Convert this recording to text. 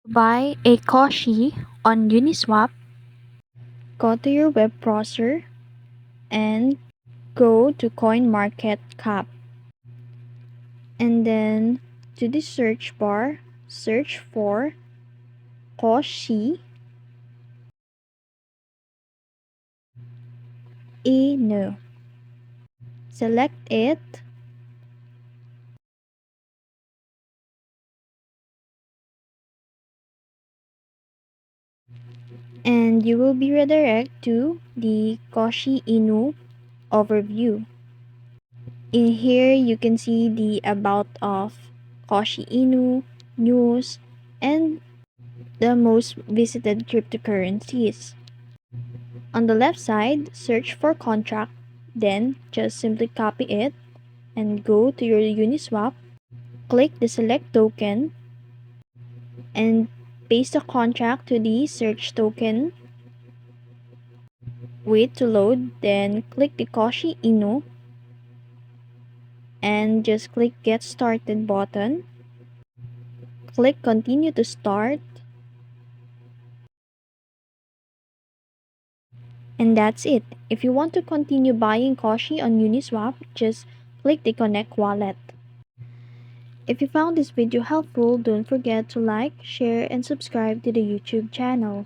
Buy a COSHI on Uniswap, go to your web browser and go to CoinMarketCap. And then to the search bar, search for COSHI Inu. Select it and you will be redirected to the COSHI Inu overview. In here, you can see the about of COSHI Inu, news, and the most visited cryptocurrencies. On the left side, search for contract, then just simply copy it and go to your Uniswap, click the select token, and paste the contract to the search token. Wait to load, then click the COSHI Inu and just click get started button. Click continue to start. And that's it. If you want to continue buying COSHI on Uniswap, just click the connect wallet. If you found this video helpful, don't forget to like, share, and subscribe to the YouTube channel.